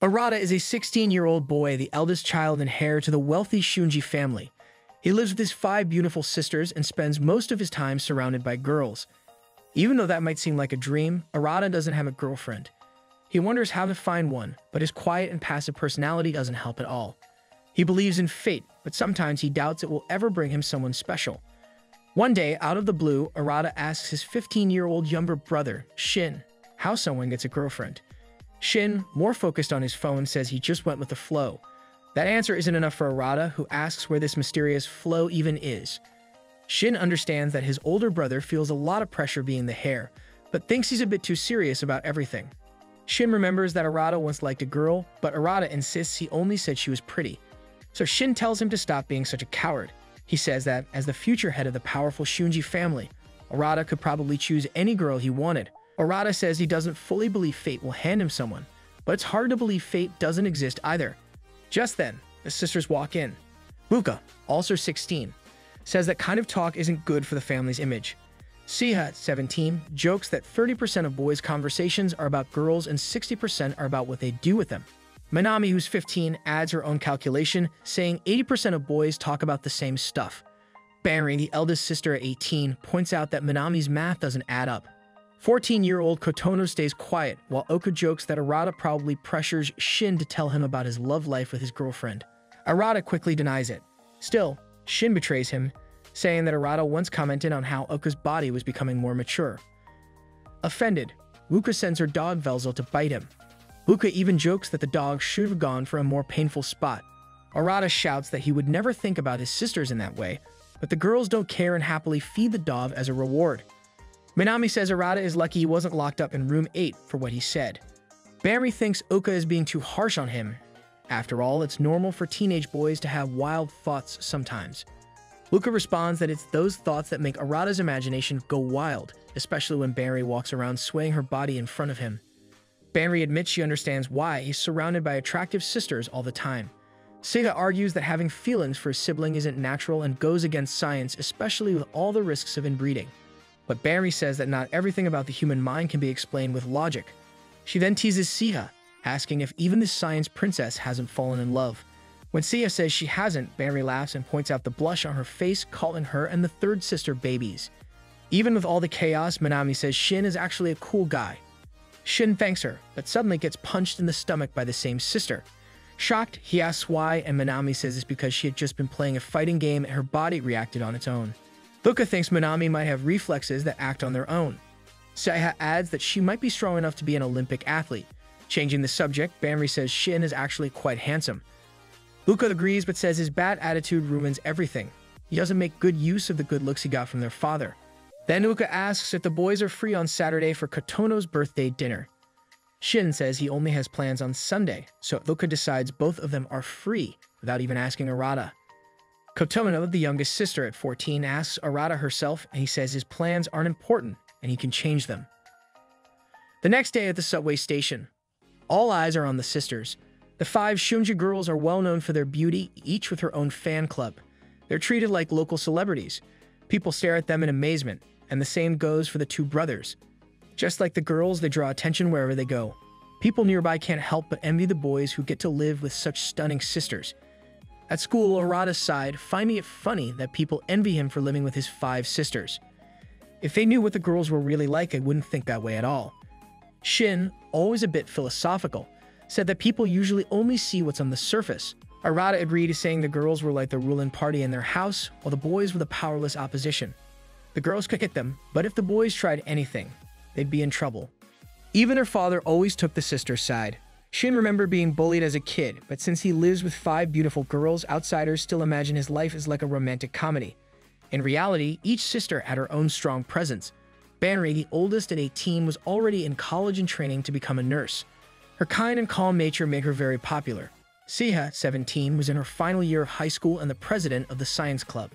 Arata is a 16-year-old boy, the eldest child and heir to the wealthy Shiunji family. He lives with his 5 beautiful sisters and spends most of his time surrounded by girls. Even though that might seem like a dream, Arata doesn't have a girlfriend. He wonders how to find one, but his quiet and passive personality doesn't help at all. He believes in fate, but sometimes he doubts it will ever bring him someone special. One day, out of the blue, Arata asks his 15-year-old younger brother, Shin, how someone gets a girlfriend. Shin, more focused on his phone, says he just went with the flow. That answer isn't enough for Arata, who asks where this mysterious flow even is. Shin understands that his older brother feels a lot of pressure being the heir, but thinks he's a bit too serious about everything. Shin remembers that Arata once liked a girl, but Arata insists he only said she was pretty. So Shin tells him to stop being such a coward. He says that, as the future head of the powerful Shiunji family, Arata could probably choose any girl he wanted. Arata says he doesn't fully believe fate will hand him someone, but it's hard to believe fate doesn't exist either. Just then, the sisters walk in. Buka, also 16, says that kind of talk isn't good for the family's image. Siha, 17, jokes that 30% of boys' conversations are about girls and 60% are about what they do with them. Manami, who's 15, adds her own calculation, saying 80% of boys talk about the same stuff. Banri, the eldest sister at 18, points out that Manami's math doesn't add up. 14-year-old Kotono stays quiet, while Oka jokes that Arata probably pressures Shin to tell him about his love life with his girlfriend. Arata quickly denies it. Still, Shin betrays him, saying that Arata once commented on how Oka's body was becoming more mature. Offended, Wuka sends her dog Velzel to bite him. Wuka even jokes that the dog should have gone for a more painful spot. Arata shouts that he would never think about his sisters in that way, but the girls don't care and happily feed the dog as a reward. Minami says Arata is lucky he wasn't locked up in room 8 for what he said. Banri thinks Oka is being too harsh on him. After all, it's normal for teenage boys to have wild thoughts sometimes. Luca responds that it's those thoughts that make Arata's imagination go wild, especially when Banri walks around swaying her body in front of him. Banri admits she understands why he's surrounded by attractive sisters all the time. Seiga argues that having feelings for a sibling isn't natural and goes against science, especially with all the risks of inbreeding. But Banri says that not everything about the human mind can be explained with logic. She then teases Siha, asking if even the science princess hasn't fallen in love. When Siha says she hasn't, Banri laughs and points out the blush on her face, calling her and the third sister babies. Even with all the chaos, Manami says Shin is actually a cool guy. Shin thanks her, but suddenly gets punched in the stomach by the same sister. Shocked, he asks why, and Manami says it's because she had just been playing a fighting game and her body reacted on its own. Luka thinks Manami might have reflexes that act on their own. Seiha adds that she might be strong enough to be an Olympic athlete. Changing the subject, Banri says Shin is actually quite handsome. Luka agrees but says his bad attitude ruins everything. He doesn't make good use of the good looks he got from their father. Then Luka asks if the boys are free on Saturday for Kotono's birthday dinner. Shin says he only has plans on Sunday, so Luka decides both of them are free without even asking Arata. Kotono, the youngest sister at 14, asks Arata herself, and he says his plans aren't important and he can change them. The next day at the subway station, all eyes are on the sisters. The 5 Shiunji girls are well known for their beauty, each with her own fan club. They're treated like local celebrities. People stare at them in amazement, and the same goes for the 2 brothers. Just like the girls, they draw attention wherever they go. People nearby can't help but envy the boys who get to live with such stunning sisters. At school, Arata sighed, finding it funny that people envy him for living with his 5 sisters. If they knew what the girls were really like, they wouldn't think that way at all. Shin, always a bit philosophical, said that people usually only see what's on the surface. Arata agreed, saying the girls were like the ruling party in their house, while the boys were the powerless opposition. The girls could hit them, but if the boys tried anything, they'd be in trouble. Even her father always took the sister's side. Shin remembered being bullied as a kid, but since he lives with 5 beautiful girls, outsiders still imagine his life is like a romantic comedy. In reality, each sister had her own strong presence. Banri, the oldest at 18, was already in college and training to become a nurse. Her kind and calm nature made her very popular. Siha, 17, was in her final year of high school and the president of the science club.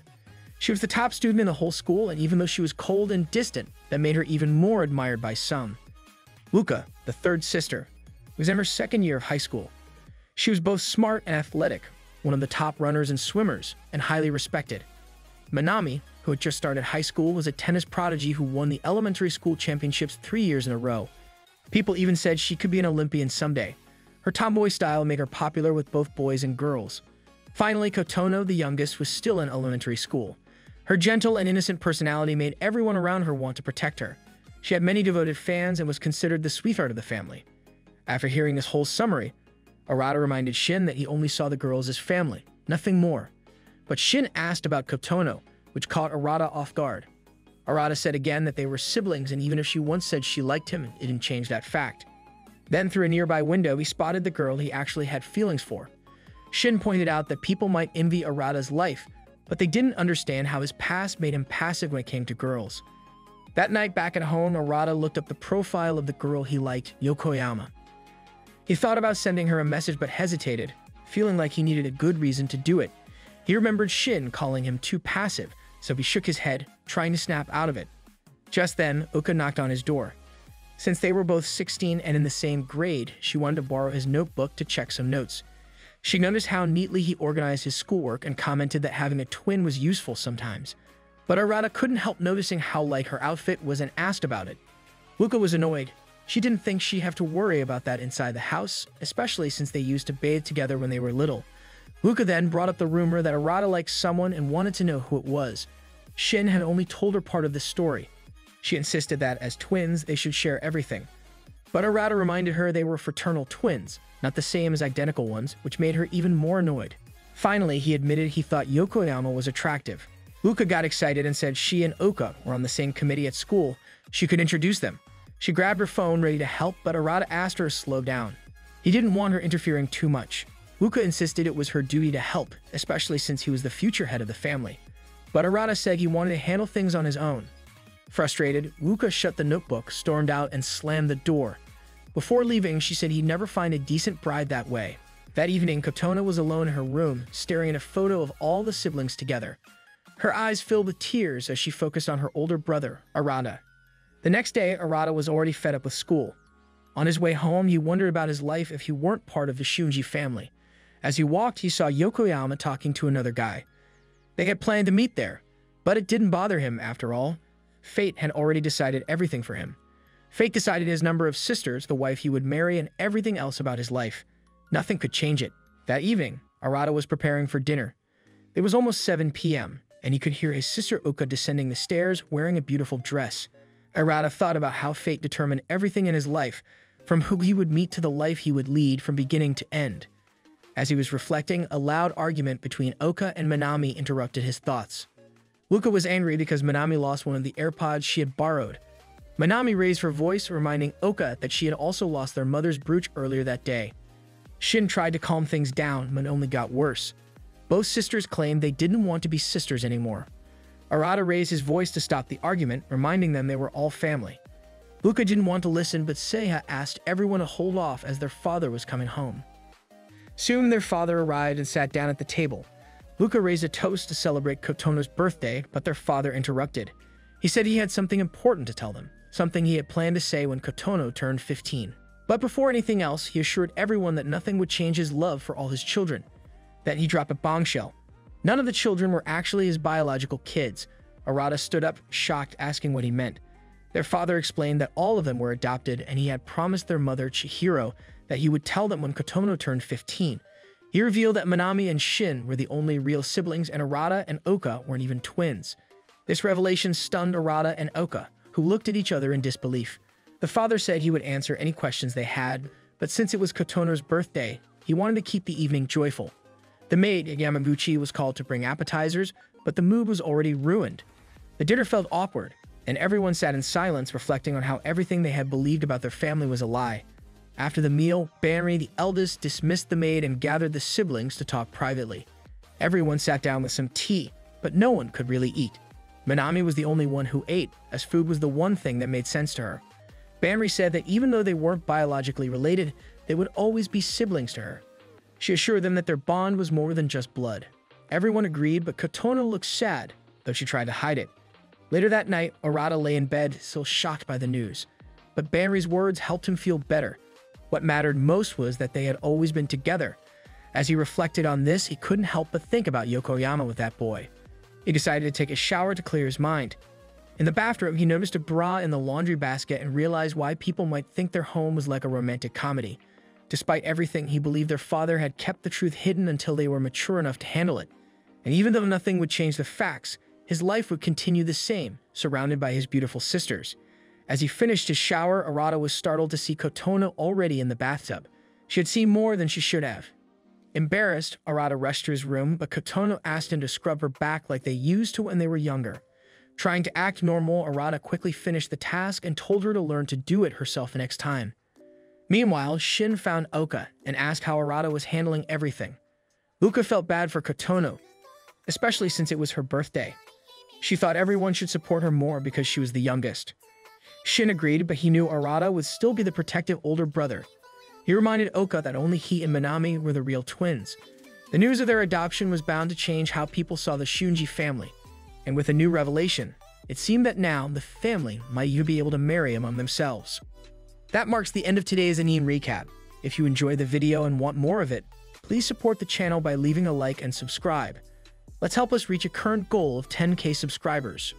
She was the top student in the whole school, and even though she was cold and distant, that made her even more admired by some. Luka, the third sister, was in her 2nd year of high school. She was both smart and athletic, one of the top runners and swimmers, and highly respected. Manami, who had just started high school, was a tennis prodigy who won the elementary school championships 3 years in a row. People even said she could be an Olympian someday. Her Her tomboy style made her popular with both boys and girls. Finally, Kotono, the youngest, was still in elementary school. Her gentle and innocent personality made everyone around her want to protect her. She had many devoted fans and was considered the sweetheart of the family. After hearing this whole summary, Arata reminded Shin that he only saw the girls as family, nothing more. But Shin asked about Kotono, which caught Arata off guard. Arata said again that they were siblings, and even if she once said she liked him, it didn't change that fact. Then through a nearby window, he spotted the girl he actually had feelings for. Shin pointed out that people might envy Arata's life, but they didn't understand how his past made him passive when it came to girls. That night back at home, Arata looked up the profile of the girl he liked, Yokoyama. He thought about sending her a message but hesitated, feeling like he needed a good reason to do it. He remembered Shin calling him too passive, so he shook his head, trying to snap out of it. Just then, Uka knocked on his door. Since they were both 16 and in the same grade, she wanted to borrow his notebook to check some notes. She noticed how neatly he organized his schoolwork and commented that having a twin was useful sometimes. But Arata couldn't help noticing how light her outfit was and asked about it. Uka was annoyed. She didn't think she'd have to worry about that inside the house, especially since they used to bathe together when they were little. Uka then brought up the rumor that Arata liked someone and wanted to know who it was. Shin had only told her part of the story. She insisted that, as twins, they should share everything. But Arata reminded her they were fraternal twins, not the same as identical ones, which made her even more annoyed. Finally, he admitted he thought Yokoyama was attractive. Uka got excited and said she and Oka were on the same committee at school. She could introduce them. She grabbed her phone, ready to help, but Arata asked her to slow down. He didn't want her interfering too much. Uka insisted it was her duty to help, especially since he was the future head of the family. But Arata said he wanted to handle things on his own. Frustrated, Uka shut the notebook, stormed out, and slammed the door. Before leaving, she said he'd never find a decent bride that way. That evening, Kotono was alone in her room, staring at a photo of all the siblings together. Her eyes filled with tears as she focused on her older brother, Arata. The next day, Arata was already fed up with school. On his way home, he wondered about his life if he weren't part of the Shiunji family. As he walked, he saw Yokoyama talking to another guy. They had planned to meet there, but it didn't bother him after all. Fate had already decided everything for him. Fate decided his number of sisters, the wife he would marry, and everything else about his life. Nothing could change it. That evening, Arata was preparing for dinner. It was almost 7 p.m., and he could hear his sister Uka descending the stairs wearing a beautiful dress. Arata thought about how fate determined everything in his life, from who he would meet to the life he would lead from beginning to end. As he was reflecting, a loud argument between Oka and Minami interrupted his thoughts. Uka was angry because Minami lost one of the AirPods she had borrowed. Minami raised her voice, reminding Oka that she had also lost their mother's brooch earlier that day. Shin tried to calm things down, but only got worse. Both sisters claimed they didn't want to be sisters anymore. Arata raised his voice to stop the argument, reminding them they were all family. Uka didn't want to listen, but Seiha asked everyone to hold off as their father was coming home. Soon their father arrived and sat down at the table. Uka raised a toast to celebrate Kotono's birthday, but their father interrupted. He said he had something important to tell them, something he had planned to say when Kotono turned 15. But before anything else, he assured everyone that nothing would change his love for all his children. Then he dropped a bombshell. None of the children were actually his biological kids. Arata stood up, shocked, asking what he meant. Their father explained that all of them were adopted, and he had promised their mother, Chihiro, that he would tell them when Kotono turned 15. He revealed that Minami and Shin were the only real siblings, and Arata and Oka weren't even twins. This revelation stunned Arata and Oka, who looked at each other in disbelief. The father said he would answer any questions they had, but since it was Kotono's birthday, he wanted to keep the evening joyful. The maid, Yamaguchi, was called to bring appetizers, but the mood was already ruined. The dinner felt awkward, and everyone sat in silence, reflecting on how everything they had believed about their family was a lie. After the meal, Banri, the eldest, dismissed the maid and gathered the siblings to talk privately. Everyone sat down with some tea, but no one could really eat. Minami was the only one who ate, as food was the one thing that made sense to her. Banri said that even though they weren't biologically related, they would always be siblings to her. She assured them that their bond was more than just blood. Everyone agreed, but Kotono looked sad, though she tried to hide it. Later that night, Arata lay in bed, still shocked by the news. But Banri's words helped him feel better. What mattered most was that they had always been together. As he reflected on this, he couldn't help but think about Yokoyama with that boy. He decided to take a shower to clear his mind. In the bathroom, he noticed a bra in the laundry basket and realized why people might think their home was like a romantic comedy. Despite everything, he believed their father had kept the truth hidden until they were mature enough to handle it. And even though nothing would change the facts, his life would continue the same, surrounded by his beautiful sisters. As he finished his shower, Arata was startled to see Kotono already in the bathtub. She had seen more than she should have. Embarrassed, Arata rushed to his room, but Kotono asked him to scrub her back like they used to when they were younger. Trying to act normal, Arata quickly finished the task and told her to learn to do it herself next time. Meanwhile, Shin found Oka and asked how Arata was handling everything. Uka felt bad for Kotono, especially since it was her birthday. She thought everyone should support her more because she was the youngest. Shin agreed, but he knew Arata would still be the protective older brother. He reminded Oka that only he and Minami were the real twins. The news of their adoption was bound to change how people saw the Shiunji family. And with a new revelation, it seemed that now the family might even be able to marry among themselves. That marks the end of today's anime recap. If you enjoyed the video and want more of it, please support the channel by leaving a like and subscribe. Let's help us reach a current goal of 10K subscribers.